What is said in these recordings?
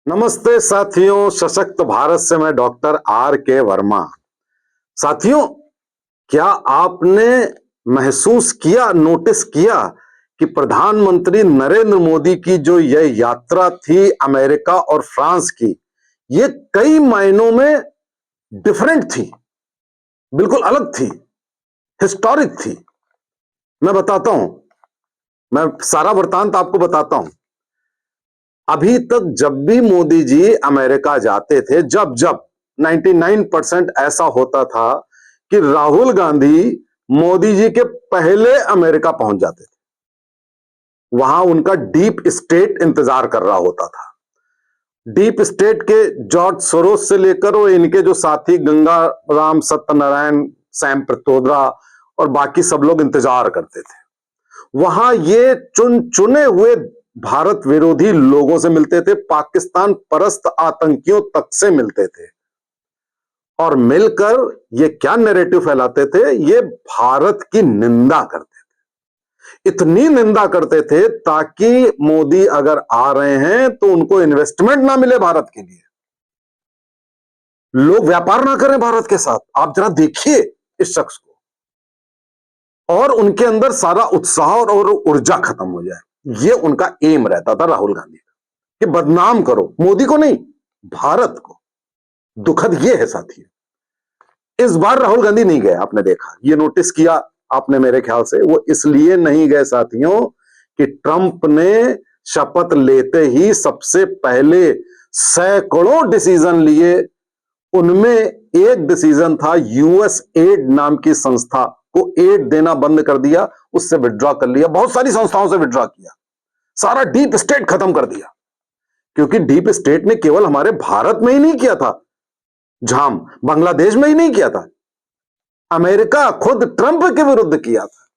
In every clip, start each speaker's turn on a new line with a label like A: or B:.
A: नमस्ते साथियों, सशक्त भारत से मैं डॉक्टर आर के वर्मा। साथियों, क्या आपने महसूस किया, नोटिस किया कि प्रधानमंत्री नरेंद्र मोदी की जो यह यात्रा थी अमेरिका और फ्रांस की, ये कई मायनों में डिफरेंट थी, बिल्कुल अलग थी, हिस्टोरिक थी। मैं बताता हूं, मैं सारा वृतांत आपको बताता हूं। अभी तक जब भी मोदी जी अमेरिका जाते थे, जब जब 99% ऐसा होता था कि राहुल गांधी मोदी जी के पहले अमेरिका पहुंच जाते थे। वहां उनका डीप स्टेट इंतजार कर रहा होता था। डीप स्टेट के जॉर्ज सोरोस से लेकर और इनके जो साथी गंगा राम, सत्यनारायण, सैम पित्रोदा और बाकी सब लोग इंतजार करते थे। वहां ये चुने हुए भारत विरोधी लोगों से मिलते थे, पाकिस्तान परस्त आतंकियों तक से मिलते थे और मिलकर ये क्या नैरेटिव फैलाते थे, ये भारत की निंदा करते थे। इतनी निंदा करते थे ताकि मोदी अगर आ रहे हैं तो उनको इन्वेस्टमेंट ना मिले भारत के लिए, लोग व्यापार ना करें भारत के साथ। आप जरा देखिए इस शख्स को, और उनके अंदर सारा उत्साह और ऊर्जा खत्म हो जाए। ये उनका एम रहता था राहुल गांधी का, कि बदनाम करो, मोदी को नहीं, भारत को। दुखद ये है साथियों, इस बार राहुल गांधी नहीं गए। आपने देखा, ये नोटिस किया आपने, मेरे ख्याल से वो इसलिए नहीं गए साथियों कि ट्रंप ने शपथ लेते ही सबसे पहले सैकड़ों डिसीजन लिए। उनमें एक डिसीजन था यूएस एड नाम की संस्था को एड देना बंद कर दिया, उससे विड्रॉ कर लिया, बहुत सारी संस्थाओं से विड्रॉ किया, सारा डीप स्टेट खत्म कर दिया। क्योंकि डीप स्टेट ने केवल हमारे भारत में ही नहीं किया था झाम, बांग्लादेश में ही नहीं किया था, अमेरिका खुद ट्रंप के विरुद्ध किया था।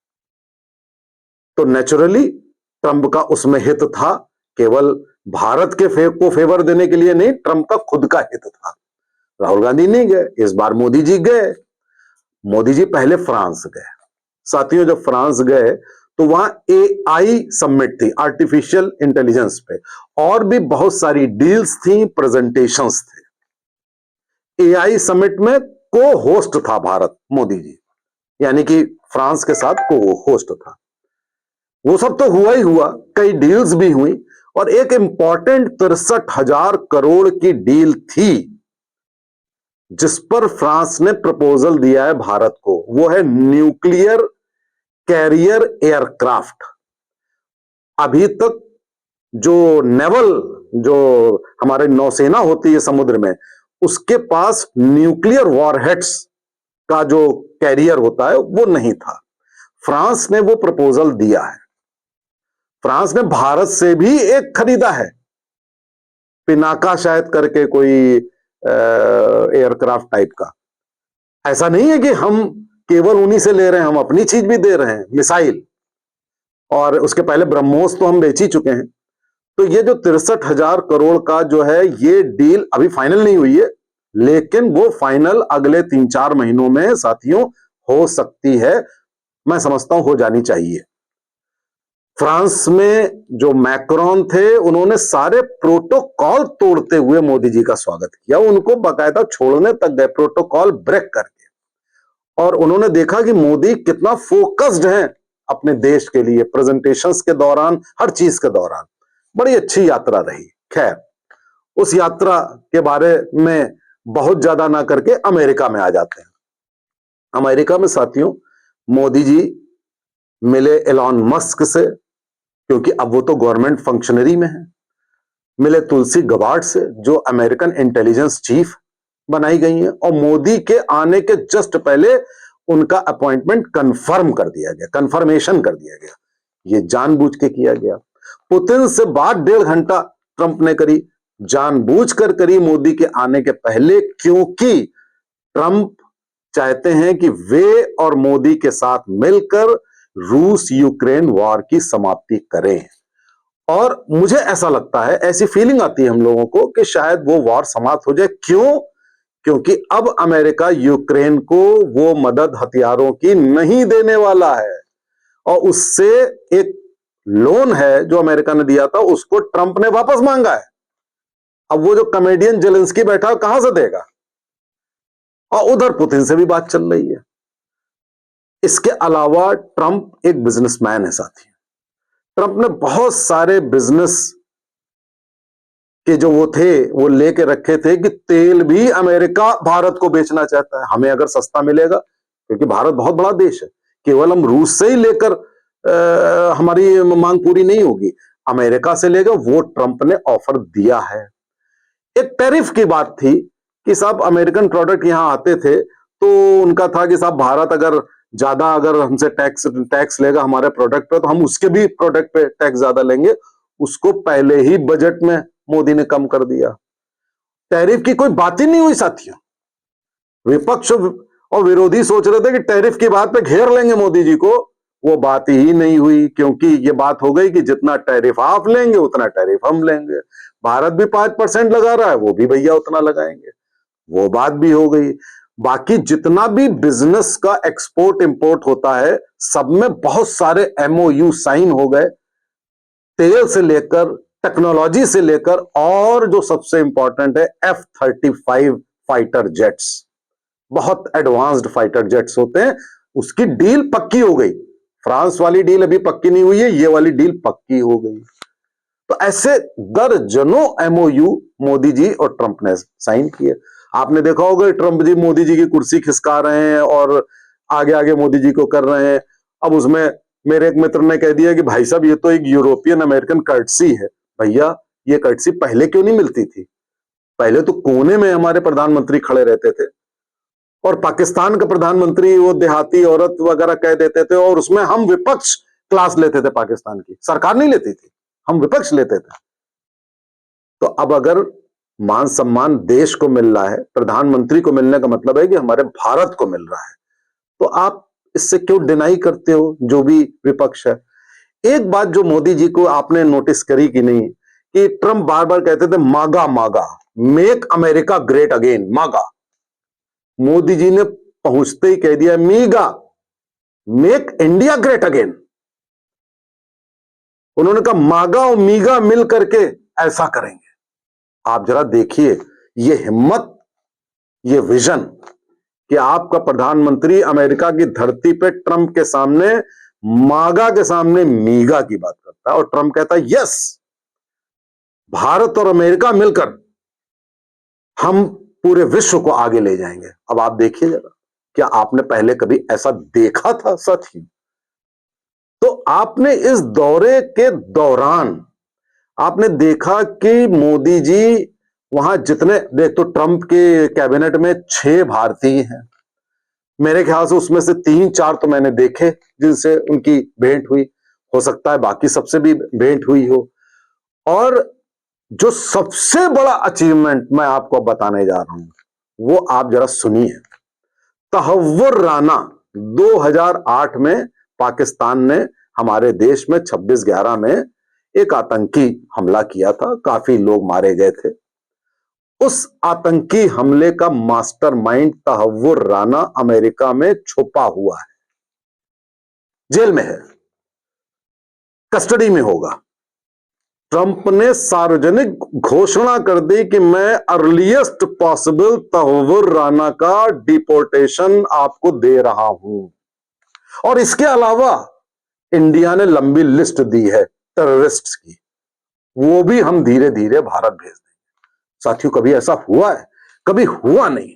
A: तो नेचुरली ट्रंप का उसमें हित था, केवल भारत के को फेवर देने के लिए नहीं, ट्रंप का खुद का हित था। राहुल गांधी नहीं गए, इस बार मोदी जी गए। मोदी जी पहले फ्रांस गए साथियों। जब फ्रांस गए तो वहां एआई समिट थी, आर्टिफिशियल इंटेलिजेंस पे, और भी बहुत सारी डील्स थी, प्रेजेंटेशंस थे। एआई समिट में को होस्ट था भारत, मोदी जी, यानी कि फ्रांस के साथ को होस्ट था। वो सब तो हुआ ही हुआ, कई डील्स भी हुई, और एक इंपॉर्टेंट 63,000 करोड़ की डील थी जिस पर फ्रांस ने प्रपोजल दिया है भारत को। वो है न्यूक्लियर कैरियर एयरक्राफ्ट। अभी तक जो नेवल, जो हमारे नौसेना होती है समुद्र में, उसके पास न्यूक्लियर वॉरहेड्स का जो कैरियर होता है वो नहीं था। फ्रांस ने वो प्रपोजल दिया है। फ्रांस ने भारत से भी एक खरीदा है, पिनाका शायद करके कोई एयरक्राफ्ट टाइप का। ऐसा नहीं है कि हम केवल उन्हीं से ले रहे हैं, हम अपनी चीज भी दे रहे हैं, मिसाइल, और उसके पहले ब्रह्मोस तो हम बेच ही चुके हैं। तो ये जो 63,000 करोड़ का जो है, ये डील अभी फाइनल नहीं हुई है, लेकिन वो फाइनल अगले 3-4 महीनों में साथियों हो सकती है। मैं समझता हूं हो जानी चाहिए। फ्रांस में जो मैक्रोन थे, उन्होंने सारे प्रोटोकॉल तोड़ते हुए मोदी जी का स्वागत किया, उनको बाकायदा छोड़ने तक गए, प्रोटोकॉल ब्रेक करके। और उन्होंने देखा कि मोदी कितना फोकस्ड है अपने देश के लिए, प्रेजेंटेशंस के दौरान, हर चीज के दौरान। बड़ी अच्छी यात्रा रही। खैर, उस यात्रा के बारे में बहुत ज्यादा ना करके अमेरिका में आ जाते हैं। अमेरिका में साथियों मोदी जी मिले एलॉन मस्क से, क्योंकि अब वो तो गवर्नमेंट फंक्शनरी में है। मिले तुलसी गबार्ड से, जो अमेरिकन इंटेलिजेंस चीफ बनाई गई है, और मोदी के आने के जस्ट पहले उनका अपॉइंटमेंट कंफर्म कर दिया गया, कंफर्मेशन कर दिया गया। ये जानबूझ के किया गया। पुतिन से बात 1.5 घंटा ट्रंप ने करी, जानबूझकर करी मोदी के आने के पहले, क्योंकि ट्रंप चाहते हैं कि वे और मोदी के साथ मिलकर रूस यूक्रेन वॉर की समाप्ति करें। और मुझे ऐसा लगता है, ऐसी फीलिंग आती है हम लोगों को कि शायद वो वॉर समाप्त हो जाए। क्यों? क्योंकि अब अमेरिका यूक्रेन को वो मदद हथियारों की नहीं देने वाला है, और उससे एक लोन है जो अमेरिका ने दिया था, उसको ट्रंप ने वापस मांगा है। अब वो जो कॉमेडियन जेलेंस्की बैठा है कहां से देगा? और उधर पुतिन से भी बात चल रही है। इसके अलावा ट्रंप एक बिजनेसमैन है साथी। ट्रंप ने बहुत सारे बिजनेस के जो वो थे वो लेके रखे थे कि तेल भी अमेरिका भारत को बेचना चाहता है, हमें अगर सस्ता मिलेगा, क्योंकि भारत बहुत बड़ा देश है, केवल हम रूस से ही लेकर हमारी मांग पूरी नहीं होगी, अमेरिका से लेगा, वो ट्रंप ने ऑफर दिया है। एक टैरिफ की बात थी कि साहब अमेरिकन प्रोडक्ट यहां आते थे तो उनका था कि साहब भारत अगर हमसे टैक्स लेगा हमारे प्रोडक्ट पे तो हम उसके भी प्रोडक्ट पे टैक्स ज्यादा लेंगे। उसको पहले ही बजट में मोदी ने कम कर दिया। टैरिफ की कोई बात ही नहीं हुई साथियों। विपक्ष और विरोधी सोच रहे थे कि टैरिफ की बात पे घेर लेंगे मोदी जी को, वो बात ही नहीं हुई, क्योंकि ये बात हो गई कि जितना टैरिफ आप लेंगे उतना टैरिफ हम लेंगे। भारत भी 5% लगा रहा है, वो भी भैया उतना लगाएंगे, वो बात भी हो गई। बाकी जितना भी बिजनेस का एक्सपोर्ट इंपोर्ट होता है सब में बहुत सारे एमओयू साइन हो गए, तेल से लेकर टेक्नोलॉजी से लेकर, और जो सबसे इंपॉर्टेंट है F-35 फाइटर जेट्स, बहुत एडवांस्ड फाइटर जेट्स होते हैं, उसकी डील पक्की हो गई। फ्रांस वाली डील अभी पक्की नहीं हुई है, ये वाली डील पक्की हो गई। तो ऐसे दर्जनों एमओयू मोदी जी और ट्रंप ने साइन किए। आपने देखा होगा ट्रंप जी मोदी जी की कुर्सी खिसका रहे हैं और आगे आगे मोदी जी को कर रहे हैं। अब उसमें मेरे एक मित्र ने कह दिया कि भाई साहब ये तो एक यूरोपियन अमेरिकन कर्टसी है। भैया ये कर्टसी पहले क्यों नहीं मिलती थी? पहले तो कोने में हमारे प्रधानमंत्री खड़े रहते थे और पाकिस्तान का प्रधानमंत्री वो देहाती औरत वगैरह कह देते थे, और उसमें हम विपक्ष क्लास लेते थे, पाकिस्तान की सरकार नहीं लेती थी, हम विपक्ष लेते थे। तो अब अगर मान सम्मान देश को मिल रहा है, प्रधानमंत्री को मिलने का मतलब है कि हमारे भारत को मिल रहा है, तो आप इससे क्यों डिनाई करते हो जो भी विपक्ष है? एक बात जो मोदी जी को आपने नोटिस करी कि नहीं, कि ट्रंप बार बार कहते थे मागा मागा, मेक अमेरिका ग्रेट अगेन, मागा। मोदी जी ने पहुंचते ही कह दिया मीगा, मेक इंडिया ग्रेट अगेन। उन्होंने कहा मागा और मीगा मिल करके ऐसा करेंगे। आप जरा देखिए ये हिम्मत, ये विजन, कि आपका प्रधानमंत्री अमेरिका की धरती पे ट्रंप के सामने मागा के सामने मीगा की बात करता है, और ट्रंप कहता है यस, भारत और अमेरिका मिलकर हम पूरे विश्व को आगे ले जाएंगे। अब आप देखिए जरा, क्या आपने पहले कभी ऐसा देखा था साथियों? तो आपने इस दौरे के दौरान आपने देखा कि मोदी जी वहां जितने, देख तो ट्रंप के कैबिनेट में 6 भारतीय हैं, मेरे ख्याल से उसमें से 3-4 तो मैंने देखे जिनसे उनकी भेंट हुई, हो सकता है बाकी सबसे भी भेंट हुई हो। और जो सबसे बड़ा अचीवमेंट मैं आपको बताने जा रहा हूं वो आप जरा सुनिए। तहव्वुर राना 2008 में पाकिस्तान ने हमारे देश में 26/11 में एक आतंकी हमला किया था, काफी लोग मारे गए थे। उस आतंकी हमले का मास्टरमाइंड तहव्वुर राना अमेरिका में छुपा हुआ है, जेल में है, कस्टडी में होगा। ट्रंप ने सार्वजनिक घोषणा कर दी कि मैं अर्लीस्ट पॉसिबल तहव्वुर राना का डिपोर्टेशन आपको दे रहा हूं। और इसके अलावा इंडिया ने लंबी लिस्ट दी है टेररिस्ट्स की, वो भी हम धीरे धीरे भारत भेज देंगे। साथियों कभी ऐसा हुआ है? कभी हुआ नहीं।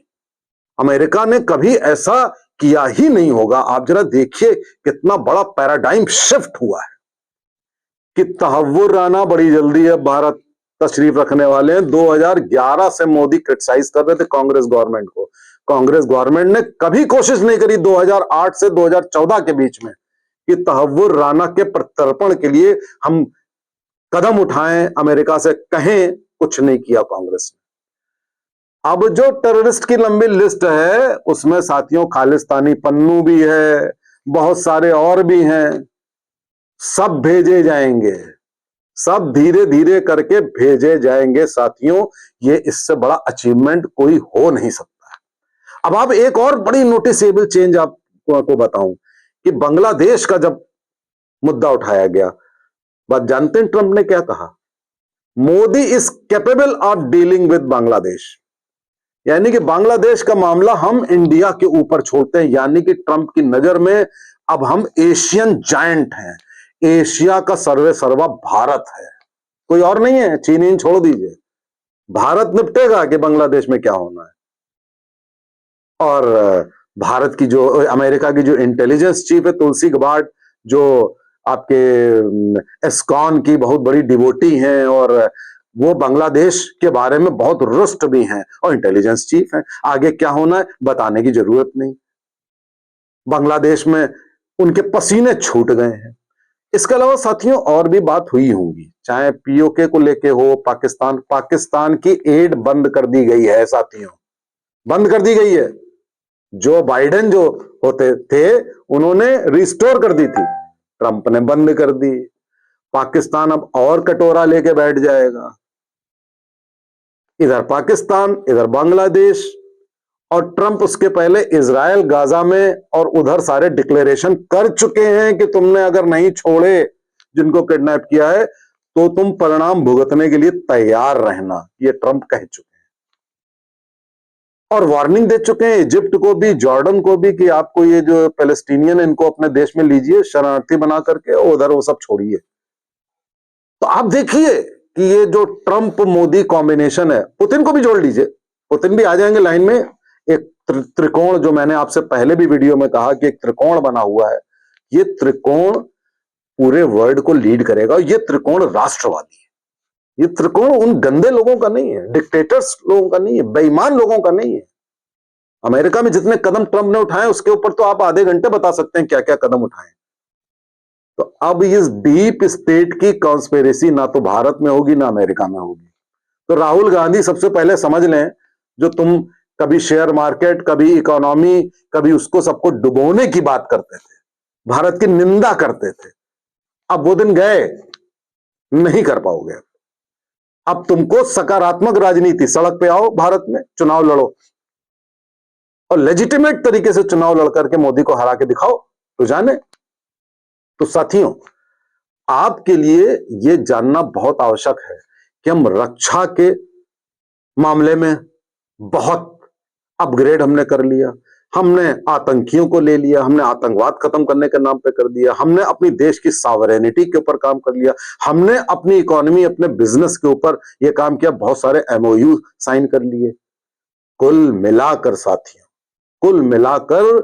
A: अमेरिका ने कभी ऐसा किया ही नहीं होगा। आप जरा देखिए कितना बड़ा पैराडाइम शिफ्ट हुआ है कि तहव्वुर राना बड़ी जल्दी अब भारत तशरीफ रखने वाले हैं। 2011 से मोदी क्रिटिसाइज कर रहे थे कांग्रेस गवर्नमेंट को। कांग्रेस गवर्नमेंट ने कभी कोशिश नहीं करी 2008 से 2014 के बीच में कि तहव्वुर राना के प्रत्यर्पण के लिए हम कदम उठाएं, अमेरिका से कहें, कुछ नहीं किया कांग्रेस ने। अब जो टेररिस्ट की लंबी लिस्ट है उसमें साथियों खालिस्तानी पन्नू भी है, बहुत सारे और भी हैं, सब भेजे जाएंगे, सब धीरे धीरे करके भेजे जाएंगे साथियों। ये इससे बड़ा अचीवमेंट कोई हो नहीं सकता। अब आप एक और बड़ी नोटिसेबल चेंज आपको बताऊं कि बांग्लादेश का जब मुद्दा उठाया गया, बात जानते हैं ट्रंप ने क्या कहा? Modi is capable of dealing with Bangladesh, यानी कि बांग्लादेश का मामला हम इंडिया के ऊपर छोड़ते हैं, यानी कि ट्रंप की नजर में अब हम एशियन जायंट हैं, एशिया का सर्वे सर्वा भारत है, कोई और नहीं है। चीन छोड़ दीजिए, भारत निपटेगा कि बांग्लादेश में क्या होना है। और भारत की जो अमेरिका की जो इंटेलिजेंस चीफ है तुलसी गबार्ड, जो आपके एस्कॉन की बहुत बड़ी डिवोटी हैं और वो बांग्लादेश के बारे में बहुत रुष्ट भी हैं और इंटेलिजेंस चीफ हैं, आगे क्या होना है बताने की जरूरत नहीं। बांग्लादेश में उनके पसीने छूट गए हैं। इसके अलावा साथियों और भी बात हुई होंगी, चाहे पीओके को लेके हो, पाकिस्तान की एड बंद कर दी गई है साथियों, बंद कर दी गई है। जो बाइडेन जो होते थे उन्होंने रिस्टोर कर दी थी, ट्रंप ने बंद कर दी। पाकिस्तान अब और कटोरा लेके बैठ जाएगा, इधर पाकिस्तान इधर बांग्लादेश, और ट्रंप उसके पहले इजराइल गाजा में और उधर सारे डिक्लेरेशन कर चुके हैं कि तुमने अगर नहीं छोड़े जिनको किडनैप किया है तो तुम परिणाम भुगतने के लिए तैयार रहना, ये ट्रंप कह चुके हैं। और वार्निंग दे चुके हैं इजिप्ट को भी, जॉर्डन को भी, कि आपको ये जो पैलेस्टीनियन इनको अपने देश में लीजिए शरणार्थी बना करके, उधर वो सब छोड़िए। तो आप देखिए कि ये जो ट्रंप मोदी कॉम्बिनेशन है, पुतिन को भी जोड़ लीजिए, पुतिन भी आ जाएंगे लाइन में। एक त्रिकोण, जो मैंने आपसे पहले भी वीडियो में कहा कि एक त्रिकोण बना हुआ है, ये त्रिकोण पूरे वर्ल्ड को लीड करेगा। ये त्रिकोण राष्ट्रवादी है, ये त्रिकोण उन गंदे लोगों का नहीं है, डिक्टेटर्स लोगों का नहीं है, बेईमान लोगों का नहीं है। अमेरिका में जितने कदम ट्रंप ने उठाए उसके ऊपर तो आप आधे घंटे बता सकते हैं क्या क्या कदम उठाए। तो अब इस डीप स्टेट की कॉन्स्पिरेसी ना तो भारत में होगी ना अमेरिका में होगी। तो राहुल गांधी सबसे पहले समझ लें, जो तुम कभी शेयर मार्केट, कभी इकोनॉमी, कभी उसको सबको डुबोने की बात करते थे, भारत की निंदा करते थे, अब वो दिन गए, नहीं कर पाओगे। अब तुमको सकारात्मक राजनीति, सड़क पे आओ, भारत में चुनाव लड़ो और लेजिटिमेट तरीके से चुनाव लड़कर के मोदी को हरा के दिखाओ तो जाने। तो साथियों, आपके लिए यह जानना बहुत आवश्यक है कि हम रक्षा के मामले में बहुत अपग्रेड हमने कर लिया, हमने आतंकियों को ले लिया, हमने आतंकवाद खत्म करने के नाम पे कर दिया, हमने अपनी देश की सॉवरेनिटी के ऊपर काम कर लिया, हमने अपनी इकोनॉमी, अपने बिजनेस के ऊपर यह काम किया, बहुत सारे एमओयू साइन कर लिए। कुल मिलाकर साथियों, कुल मिलाकर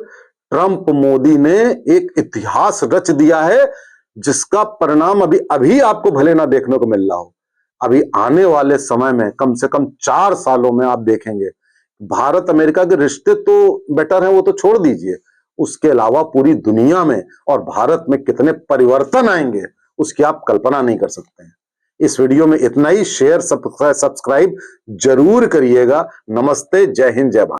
A: ट्रंप मोदी ने एक इतिहास रच दिया है, जिसका परिणाम अभी अभी आपको भले ना देखने को मिल रहा हो, अभी आने वाले समय में कम से कम 4 सालों में आप देखेंगे। भारत अमेरिका के रिश्ते तो बेटर हैं, वो तो छोड़ दीजिए, उसके अलावा पूरी दुनिया में और भारत में कितने परिवर्तन आएंगे उसकी आप कल्पना नहीं कर सकते हैं। इस वीडियो में इतना ही, शेयर सब्सक्राइब जरूर करिएगा। नमस्ते, जय हिंद, जय भारत।